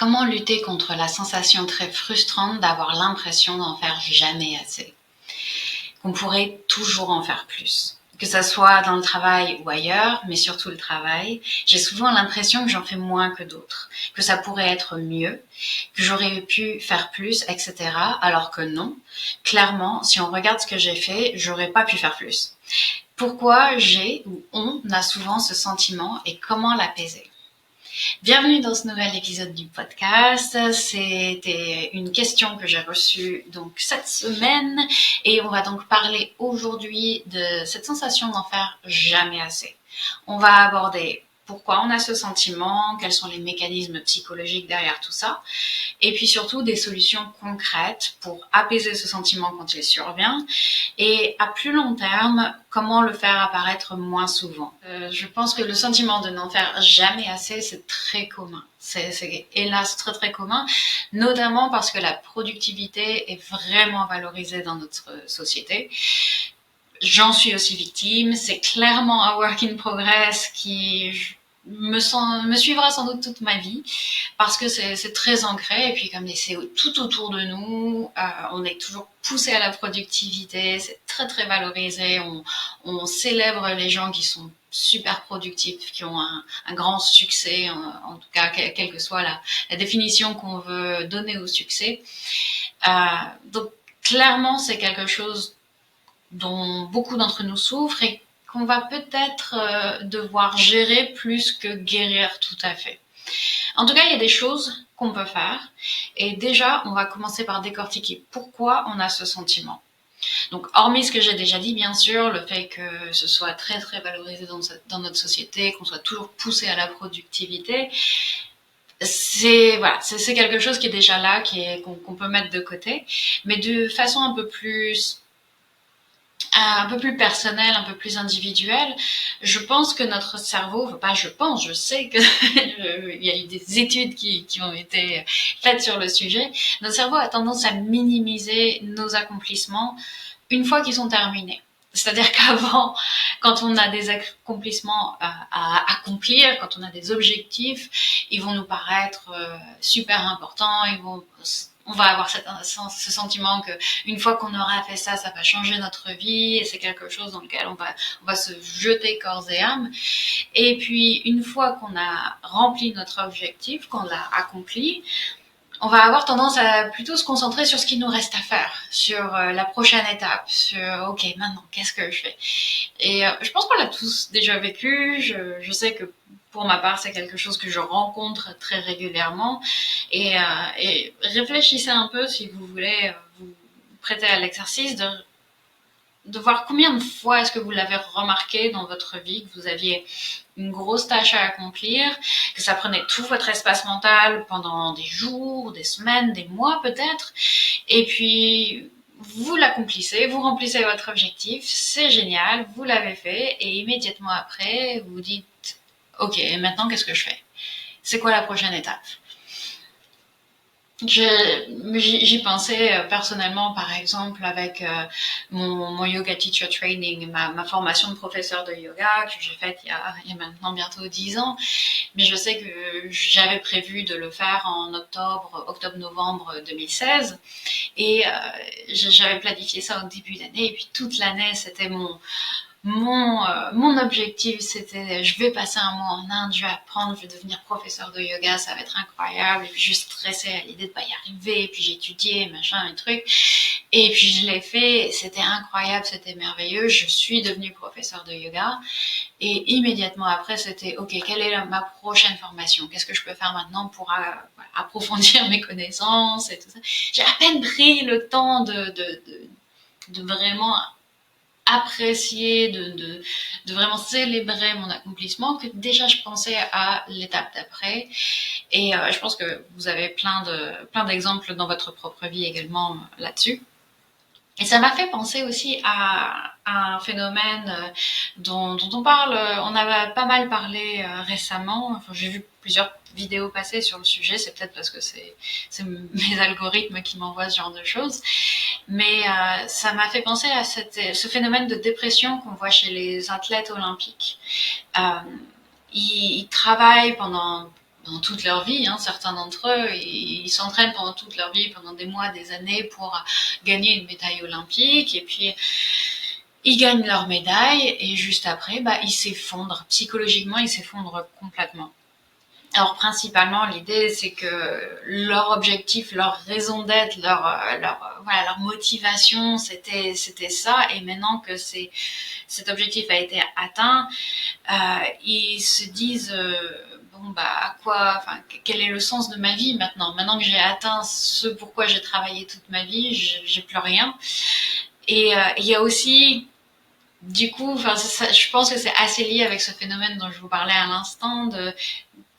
Comment lutter contre la sensation très frustrante d'avoir l'impression d'en faire jamais assez? Qu'on pourrait toujours en faire plus. Que ça soit dans le travail ou ailleurs, mais surtout le travail, j'ai souvent l'impression que j'en fais moins que d'autres, que ça pourrait être mieux, que j'aurais pu faire plus, etc. Alors que non, clairement, si on regarde ce que j'ai fait, j'aurais pas pu faire plus. Pourquoi j'ai ou on a souvent ce sentiment et comment l'apaiser? Bienvenue dans ce nouvel épisode du podcast. C'était une question que j'ai reçue donc cette semaine et on va donc parler aujourd'hui de cette sensation d'en faire jamais assez. On va aborder pourquoi on a ce sentiment, quels sont les mécanismes psychologiques derrière tout ça, et puis surtout des solutions concrètes pour apaiser ce sentiment quand il survient, et à plus long terme, comment le faire apparaître moins souvent. Je pense que le sentiment de n'en faire jamais assez, c'est très commun. C'est hélas très très commun, notamment parce que la productivité est vraiment valorisée dans notre société. J'en suis aussi victime, c'est clairement un work in progress qui me suivra sans doute toute ma vie, parce que c'est très ancré, et puis comme c'est tout autour de nous, on est toujours poussé à la productivité, c'est très très valorisé, on célèbre les gens qui sont super productifs, qui ont un grand succès, en tout cas quelle que soit la définition qu'on veut donner au succès. Donc clairement c'est quelque chose dont beaucoup d'entre nous souffrent et qu'on va peut-être devoir gérer plus que guérir tout à fait. En tout cas, il y a des choses qu'on peut faire, et déjà, on va commencer par décortiquer pourquoi on a ce sentiment. Donc, hormis ce que j'ai déjà dit, bien sûr, le fait que ce soit très très valorisé dans notre société, qu'on soit toujours poussé à la productivité, c'est quelque chose qui est déjà là, qu'on peut mettre de côté, mais de façon un peu plus personnel, un peu plus individuel. Je pense que notre cerveau, je sais que il y a eu des études qui ont été faites sur le sujet. Notre cerveau a tendance à minimiser nos accomplissements une fois qu'ils sont terminés. C'est-à-dire qu'avant, quand on a des accomplissements à accomplir, quand on a des objectifs, ils vont nous paraître super importants, on va avoir ce sentiment que une fois qu'on aura fait ça, ça va changer notre vie, et c'est quelque chose dans lequel on va se jeter corps et âme. Et puis, une fois qu'on a rempli notre objectif, qu'on l'a accompli, on va avoir tendance à plutôt se concentrer sur ce qu'il nous reste à faire, sur la prochaine étape, sur ok, maintenant, qu'est-ce que je fais? Et je pense qu'on l'a tous déjà vécu. Je sais que pour ma part, c'est quelque chose que je rencontre très régulièrement. Et réfléchissez un peu, si vous voulez vous prêter à l'exercice, de voir combien de fois est-ce que vous l'avez remarqué dans votre vie, que vous aviez une grosse tâche à accomplir, que ça prenait tout votre espace mental pendant des jours, des semaines, des mois peut-être, et puis vous l'accomplissez, vous remplissez votre objectif, c'est génial, vous l'avez fait, et immédiatement après, vous dites « Ok, maintenant qu'est-ce que je fais? C'est quoi la prochaine étape ?» J'y pensais personnellement, par exemple, avec mon yoga teacher training, ma formation de professeur de yoga que j'ai faite il y a maintenant bientôt 10 ans. Mais je sais que j'avais prévu de le faire en octobre-novembre 2016. Et j'avais planifié ça au début d'année. Et puis toute l'année, c'était mon objectif, c'était je vais passer un mois en Inde, je vais apprendre, je vais devenir professeur de yoga, ça va être incroyable. Et puis je stressais à l'idée de pas y arriver, et puis j'ai étudié, machin, et truc. Et puis je l'ai fait, c'était incroyable, c'était merveilleux. Je suis devenue professeur de yoga. Et immédiatement après, c'était ok, quelle est ma prochaine formation? Qu'est-ce que je peux faire maintenant pour approfondir mes connaissances et tout ça? J'ai à peine pris le temps de vraiment apprécier, de vraiment célébrer mon accomplissement, que déjà je pensais à l'étape d'après. Et je pense que vous avez plein d'exemples dans votre propre vie également là-dessus. Et ça m'a fait penser aussi à un phénomène dont on parle, on a pas mal parlé récemment. Enfin, j'ai vu plusieurs vidéos passer sur le sujet, c'est peut-être parce que c'est mes algorithmes qui m'envoient ce genre de choses. Mais ça m'a fait penser à ce phénomène de dépression qu'on voit chez les athlètes olympiques. Ils travaillent pendant pendant toute leur vie. Certains d'entre eux, ils s'entraînent pendant toute leur vie, pendant des mois, des années pour gagner une médaille olympique, et puis ils gagnent leur médaille, et juste après, ils s'effondrent. Psychologiquement, ils s'effondrent complètement. Alors principalement, l'idée, c'est que leur objectif, leur raison d'être, leur motivation, c'était ça. Et maintenant que cet objectif a été atteint, ils se disent quel est le sens de ma vie maintenant? Maintenant que j'ai atteint ce pourquoi j'ai travaillé toute ma vie, j'ai plus rien. Et il y a aussi, du coup, je pense que c'est assez lié avec ce phénomène dont je vous parlais à l'instant, de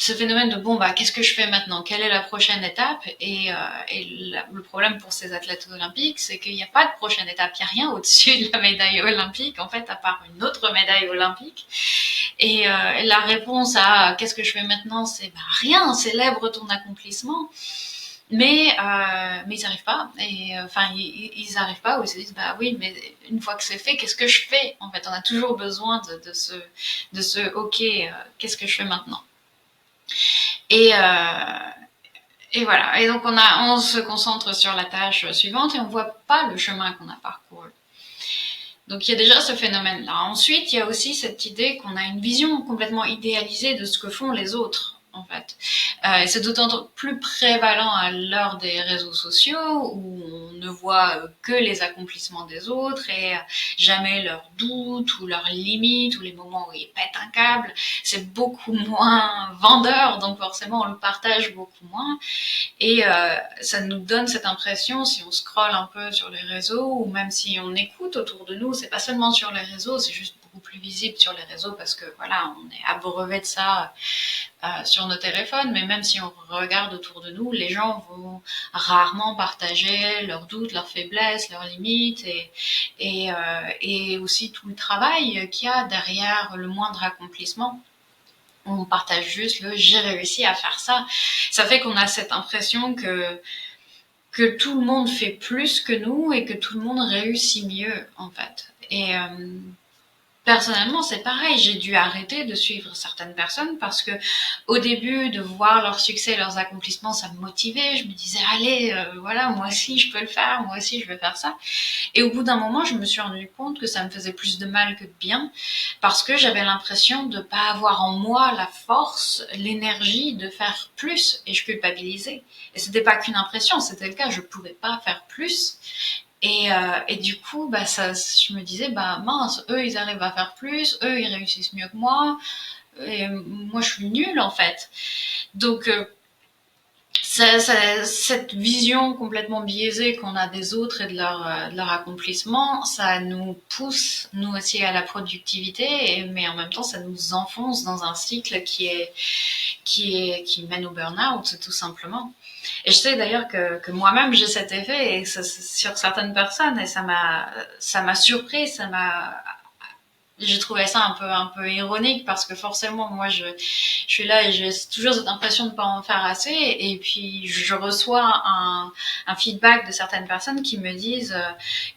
ce phénomène de qu'est-ce que je fais maintenant? Quelle est la prochaine étape? Le problème pour ces athlètes olympiques, c'est qu'il n'y a pas de prochaine étape. Il n'y a rien au-dessus de la médaille olympique, en fait, à part une autre médaille olympique. Et la réponse à qu'est-ce que je fais maintenant, c'est rien, célèbre ton accomplissement. Mais ils n'arrivent pas. Ils n'arrivent pas, ou ils se disent oui, mais une fois que c'est fait, qu'est-ce que je fais? En fait, on a toujours besoin de ce ok, qu'est-ce que je fais maintenant? Et voilà. Et donc on se concentre sur la tâche suivante et on voit pas le chemin qu'on a parcouru. Donc il y a déjà ce phénomène-là. Ensuite, il y a aussi cette idée qu'on a une vision complètement idéalisée de ce que font les autres, en fait. Et c'est d'autant plus prévalent à l'heure des réseaux sociaux, où on ne voit que les accomplissements des autres et jamais leurs doutes ou leurs limites ou les moments où ils pètent un câble. C'est beaucoup moins vendeur, donc forcément on le partage beaucoup moins. Et ça nous donne cette impression, si on scrolle un peu sur les réseaux, ou même si on écoute autour de nous, c'est pas seulement sur les réseaux, c'est juste beaucoup plus visible sur les réseaux parce que voilà, on est abreuvé de ça sur nos téléphones, mais même si on regarde autour de nous, les gens vont rarement partager leurs doutes, leurs faiblesses, leurs limites, et aussi tout le travail qu'il y a derrière le moindre accomplissement. On partage juste le j'ai réussi à faire ça. Ça fait qu'on a cette impression que tout le monde fait plus que nous et que tout le monde réussit mieux, en fait. Et personnellement, c'est pareil, j'ai dû arrêter de suivre certaines personnes parce que au début, de voir leur succès, leurs accomplissements, ça me motivait. Je me disais, allez, voilà, moi aussi je peux le faire, moi aussi je vais faire ça. Et au bout d'un moment, je me suis rendu compte que ça me faisait plus de mal que de bien parce que j'avais l'impression de pas avoir en moi la force, l'énergie de faire plus, et je culpabilisais. Et c'était pas qu'une impression, c'était le cas, je pouvais pas faire plus. Et du coup, je me disais, mince, eux ils arrivent à faire plus, eux ils réussissent mieux que moi, et moi je suis nulle en fait. Donc cette vision complètement biaisée qu'on a des autres et de leur accomplissement, ça nous pousse nous aussi à la productivité, mais en même temps ça nous enfonce dans un cycle qui mène au burn-out tout simplement. Et je sais d'ailleurs que moi-même j'ai cet effet et sur certaines personnes, et ça m'a surpris, j'ai trouvé ça un peu ironique parce que forcément moi je suis là et j'ai toujours cette impression de pas en faire assez, et puis je reçois un feedback de certaines personnes qui me disent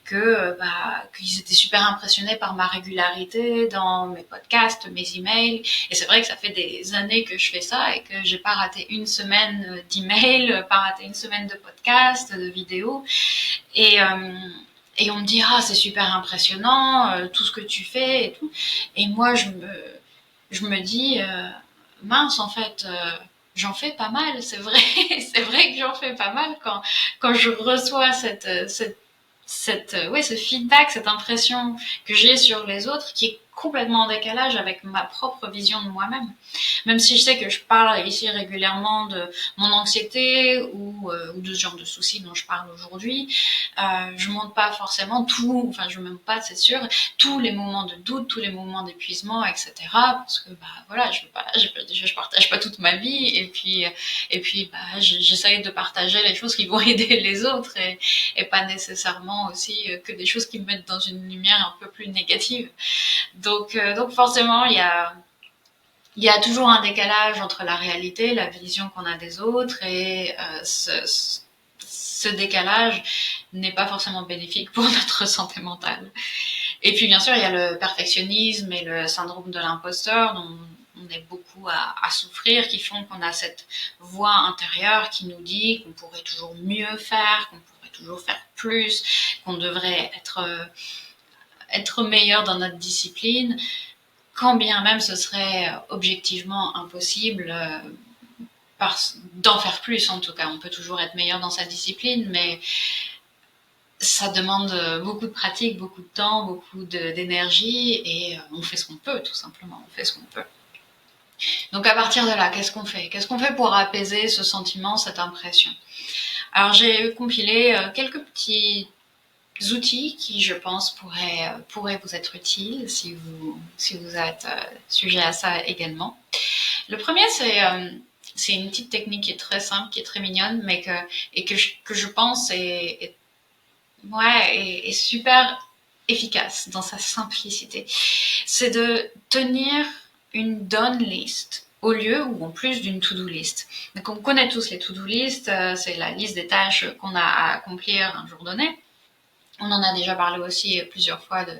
qu'ils étaient super impressionnés par ma régularité dans mes podcasts, mes emails, et c'est vrai que ça fait des années que je fais ça et que j'ai pas raté une semaine d'email, pas raté une semaine de podcast, de vidéos, et on me dit c'est super impressionnant tout ce que tu fais et tout, et moi je me dis mince en fait j'en fais pas mal, c'est vrai. C'est vrai que j'en fais pas mal quand je reçois ce feedback, cette impression que j'ai sur les autres qui est complètement en décalage avec ma propre vision de moi-même. Même si je sais que je parle ici régulièrement de mon anxiété ou de ce genre de soucis dont je parle aujourd'hui, je montre pas forcément je montre pas, c'est sûr, tous les moments de doute, tous les moments d'épuisement, etc. Parce que voilà, je partage pas toute ma vie, et puis j'essaye de partager les choses qui vont aider les autres, et pas nécessairement aussi que des choses qui me mettent dans une lumière un peu plus négative. Donc forcément, il y a toujours un décalage entre la réalité, la vision qu'on a des autres, et ce décalage n'est pas forcément bénéfique pour notre santé mentale. Et puis bien sûr, il y a le perfectionnisme et le syndrome de l'imposteur dont on est beaucoup à souffrir, qui font qu'on a cette voix intérieure qui nous dit qu'on pourrait toujours mieux faire, qu'on pourrait toujours faire plus, qu'on devrait être meilleur dans notre discipline, quand bien même ce serait objectivement impossible d'en faire plus. En tout cas, on peut toujours être meilleur dans sa discipline, mais ça demande beaucoup de pratique, beaucoup de temps, beaucoup d'énergie, et on fait ce qu'on peut, tout simplement, on fait ce qu'on peut. Donc à partir de là, qu'est-ce qu'on fait? Qu'est-ce qu'on fait pour apaiser ce sentiment, cette impression? Alors j'ai compilé quelques petits outils qui, je pense, pourraient vous être utiles si vous êtes sujet à ça également. Le premier, c'est une petite technique qui est très simple, qui est très mignonne, mais que je pense est super efficace dans sa simplicité. C'est de tenir une done list au lieu ou en plus d'une to-do list. Donc on connaît tous les to-do list, c'est la liste des tâches qu'on a à accomplir un jour donné. On en a déjà parlé aussi plusieurs fois de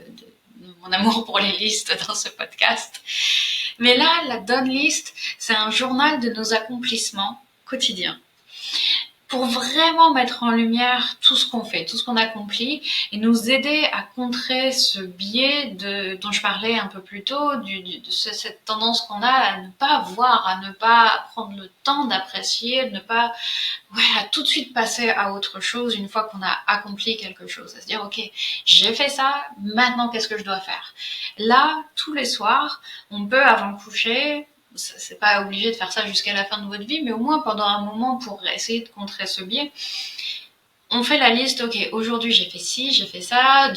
mon amour pour les listes dans ce podcast. Mais là, la done list, c'est un journal de nos accomplissements quotidiens, pour vraiment mettre en lumière tout ce qu'on fait, tout ce qu'on accomplit, et nous aider à contrer ce biais dont je parlais un peu plus tôt, de cette tendance qu'on a à ne pas voir, à ne pas prendre le temps d'apprécier, ne pas à tout de suite passer à autre chose une fois qu'on a accompli quelque chose, à se dire ok, j'ai fait ça, maintenant qu'est-ce que je dois faire? Là, tous les soirs, on peut avant le coucher, c'est pas obligé de faire ça jusqu'à la fin de votre vie, mais au moins pendant un moment pour essayer de contrer ce biais, on fait la liste, ok, aujourd'hui j'ai fait ci, j'ai fait ça,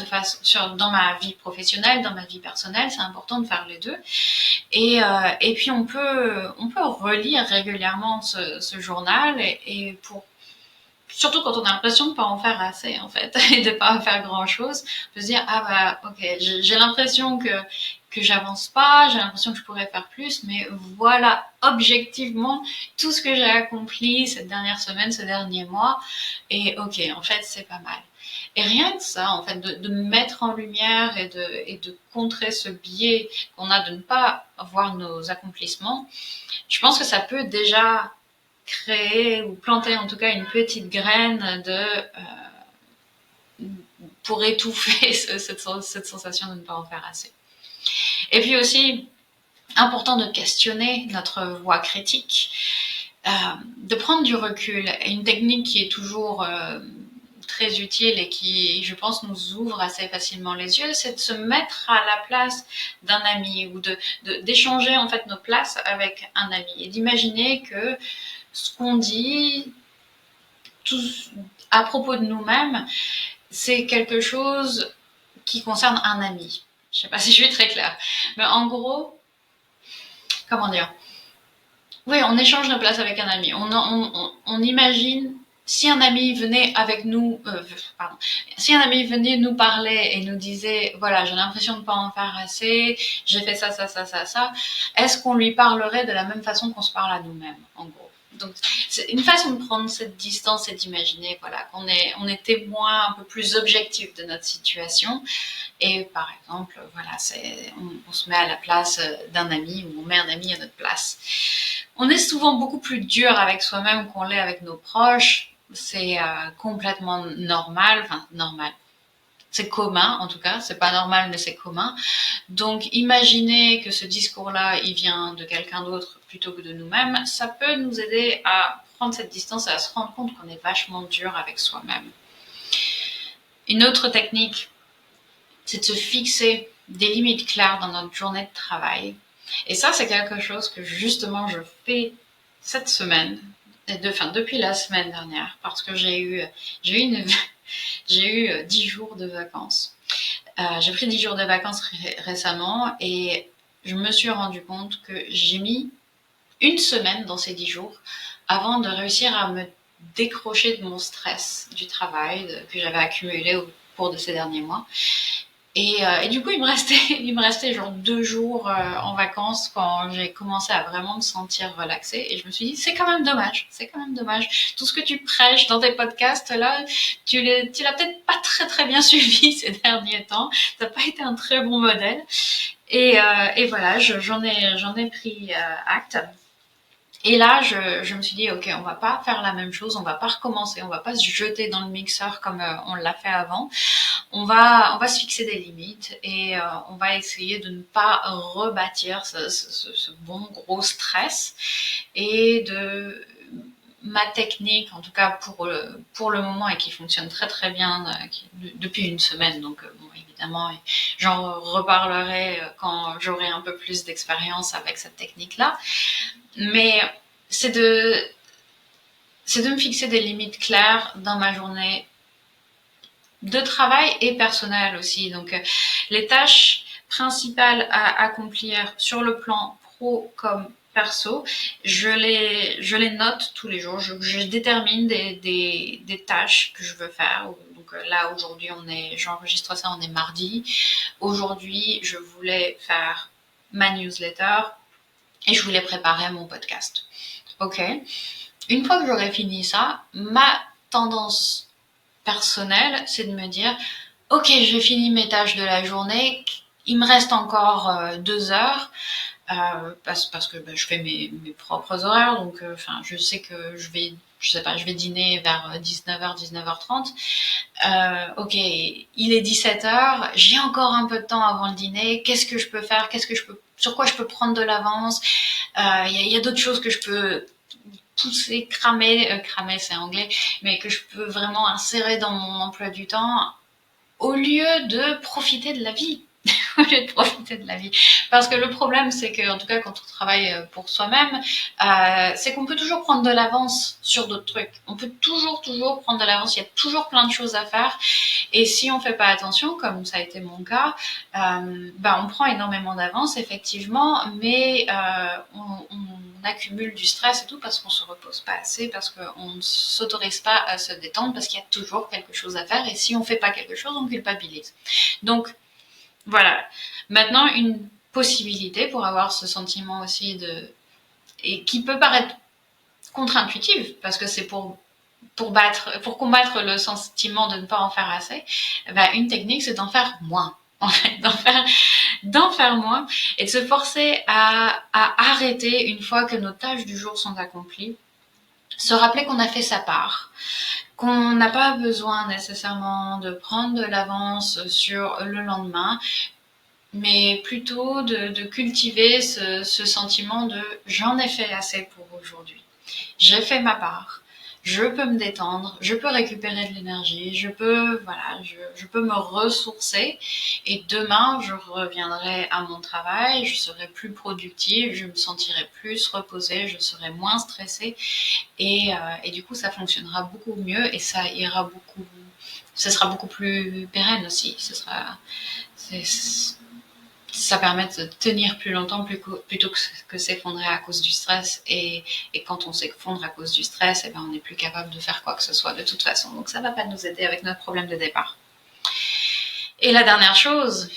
dans ma vie professionnelle, dans ma vie personnelle, c'est important de faire les deux. Et puis on peut relire régulièrement ce journal et surtout quand on a l'impression de pas en faire assez en fait et de pas en faire grand chose, on peut se dire ok, j'ai l'impression que j'avance pas, j'ai l'impression que je pourrais faire plus, mais voilà objectivement tout ce que j'ai accompli cette dernière semaine, ce dernier mois, et ok, en fait c'est pas mal. Et rien que ça, en fait, de mettre en lumière et de contrer ce biais qu'on a de ne pas voir nos accomplissements, je pense que ça peut déjà créer ou planter en tout cas une petite graine pour étouffer cette sensation de ne pas en faire assez. Et puis aussi, important de questionner notre voix critique, de prendre du recul. Et une technique qui est toujours très utile et qui, je pense, nous ouvre assez facilement les yeux, c'est de se mettre à la place d'un ami ou d'échanger en fait nos places avec un ami et d'imaginer que ce qu'on dit à propos de nous-mêmes, c'est quelque chose qui concerne un ami. Je sais pas si je suis très claire, mais en gros, comment dire? Oui, on échange nos places avec un ami. On imagine si un ami venait avec nous, si un ami venait nous parler et nous disait, voilà, j'ai l'impression de pas en faire assez, j'ai fait ça, est-ce qu'on lui parlerait de la même façon qu'on se parle à nous-mêmes, en gros? Donc, c'est une façon de prendre cette distance et d'imaginer, voilà, qu'on est témoin un peu plus objectif de notre situation. Et par exemple, voilà, on se met à la place d'un ami ou on met un ami à notre place. On est souvent beaucoup plus dur avec soi-même qu'on l'est avec nos proches. C'est complètement normal, enfin normal. C'est commun en tout cas, c'est pas normal mais c'est commun. Donc imaginez que ce discours-là, il vient de quelqu'un d'autre plutôt que de nous-mêmes, ça peut nous aider à prendre cette distance et à se rendre compte qu'on est vachement dur avec soi-même. Une autre technique, c'est de se fixer des limites claires dans notre journée de travail. Et ça, c'est quelque chose que justement je fais cette semaine, depuis la semaine dernière, parce que j'ai eu 10 jours de vacances. J'ai pris 10 jours de vacances récemment et je me suis rendu compte que j'ai mis une semaine dans ces 10 jours avant de réussir à me décrocher de mon stress du travail que j'avais accumulé au cours de ces derniers mois. Et du coup, il me restait genre 2 jours en vacances quand j'ai commencé à vraiment me sentir relaxée. Et je me suis dit, c'est quand même dommage, c'est quand même dommage. Tout ce que tu prêches dans tes podcasts là, tu l'as peut-être pas très très bien suivi ces derniers temps. T'as pas été un très bon modèle. Et voilà, j'en ai pris acte. Et là, je me suis dit, ok, on va pas faire la même chose, on va pas recommencer, on va pas se jeter dans le mixeur comme on l'a fait avant. On va se fixer des limites et on va essayer de ne pas rebâtir ce bon gros stress et de ma technique, en tout cas pour le moment et qui fonctionne très très bien depuis une semaine. Donc bon, évidemment, j'en reparlerai quand j'aurai un peu plus d'expérience avec cette technique-là. Mais c'est de, c'est de me fixer des limites claires dans ma journée de travail et personnel aussi. Donc, les tâches principales à accomplir sur le plan pro comme perso, je les note tous les jours. Je détermine des tâches que je veux faire. Donc là, aujourd'hui, j'enregistre ça, on est mardi. Aujourd'hui, je voulais faire ma newsletter et je voulais préparer mon podcast. Ok. Une fois que j'aurai fini ça, ma tendance personnelle, c'est de me dire, ok, j'ai fini mes tâches de la journée, il me reste encore 2 heures, parce que je fais mes propres horaires, donc je sais que je vais dîner vers 19h, 19h30. Ok, il est 17h, j'ai encore un peu de temps avant le dîner, qu'est-ce que je peux faire, sur quoi je peux prendre de l'avance, y a d'autres choses que je peux pousser, cramer c'est anglais, mais que je peux vraiment insérer dans mon emploi du temps au lieu de profiter de la vie. Au lieu de profiter de la vie. Parce que le problème, c'est que, en tout cas, quand on travaille pour soi-même, c'est qu'on peut toujours prendre de l'avance sur d'autres trucs. On peut toujours prendre de l'avance. Il y a toujours plein de choses à faire. Et si on fait pas attention, comme ça a été mon cas, on prend énormément d'avance, effectivement, mais on accumule du stress et tout parce qu'on se repose pas assez, parce qu'on ne s'autorise pas à se détendre, parce qu'il y a toujours quelque chose à faire. Et si on fait pas quelque chose, on culpabilise. Donc, voilà. Maintenant, une possibilité pour avoir ce sentiment aussi et qui peut paraître contre-intuitive, parce que c'est pour combattre le sentiment de ne pas en faire assez, une technique, c'est d'en faire moins. En fait, d'en faire moins et de se forcer à arrêter une fois que nos tâches du jour sont accomplies. Se rappeler qu'on a fait sa part, qu'on n'a pas besoin nécessairement de prendre de l'avance sur le lendemain, mais plutôt de cultiver ce sentiment de j'en ai fait assez pour aujourd'hui. J'ai fait ma part. Je peux me détendre, je peux récupérer de l'énergie, je peux me ressourcer et demain je reviendrai à mon travail, je serai plus productive, je me sentirai plus reposée, je serai moins stressée et du coup ça fonctionnera beaucoup mieux et ça sera beaucoup plus pérenne aussi. Ça permet de tenir plus longtemps plutôt que s'effondrer à cause du stress. Et quand on s'effondre à cause du stress, on n'est plus capable de faire quoi que ce soit de toute façon. Donc ça ne va pas nous aider avec notre problème de départ. Et la dernière chose,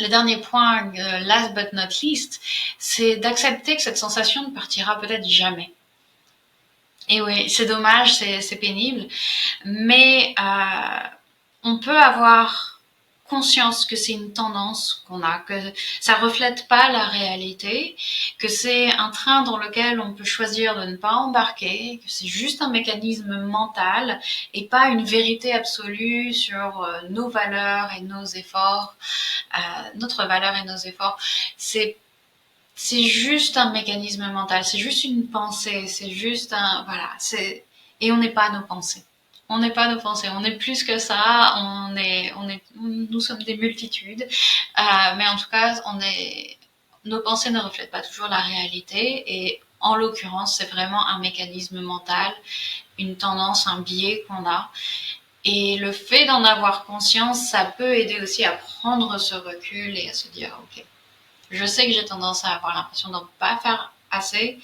le dernier point, last but not least, c'est d'accepter que cette sensation ne partira peut-être jamais. Et oui, c'est dommage, c'est pénible, mais on peut avoir conscience que c'est une tendance qu'on a, que ça reflète pas la réalité, que c'est un train dans lequel on peut choisir de ne pas embarquer, que c'est juste un mécanisme mental et pas une vérité absolue sur nos valeurs et nos efforts, notre valeur et nos efforts. C'est juste un mécanisme mental, c'est juste une pensée, c'est juste et on n'est pas nos pensées. On n'est pas nos pensées, on est plus que ça, nous sommes des multitudes, mais en tout cas, nos pensées ne reflètent pas toujours la réalité, et en l'occurrence, c'est vraiment un mécanisme mental, une tendance, un biais qu'on a, et le fait d'en avoir conscience, ça peut aider aussi à prendre ce recul et à se dire, ok, je sais que j'ai tendance à avoir l'impression d'en pas faire assez,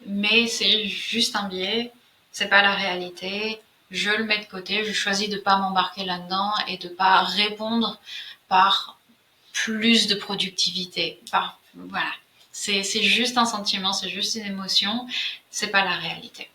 mais c'est juste un biais, c'est pas la réalité, je le mets de côté, je choisis de pas m'embarquer là-dedans et de pas répondre par plus de productivité, voilà. C'est juste un sentiment, c'est juste une émotion, c'est pas la réalité.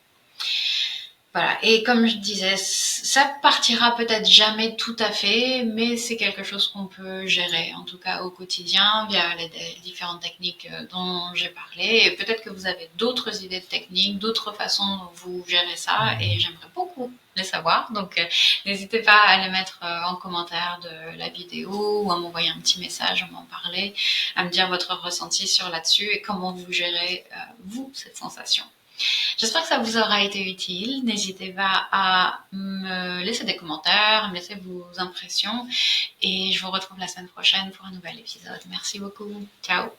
Voilà, et comme je disais, ça partira peut-être jamais tout à fait, mais c'est quelque chose qu'on peut gérer, en tout cas au quotidien, via les différentes techniques dont j'ai parlé. Et peut-être que vous avez d'autres idées de techniques, d'autres façons dont vous gérez ça, et j'aimerais beaucoup les savoir. Donc n'hésitez pas à les mettre en commentaire de la vidéo ou à m'envoyer un petit message, à m'en parler, à me dire votre ressenti sur là-dessus et comment vous gérez, vous, cette sensation. J'espère que ça vous aura été utile. N'hésitez pas à me laisser des commentaires, à me laisser vos impressions. Et je vous retrouve la semaine prochaine pour un nouvel épisode. Merci beaucoup. Ciao.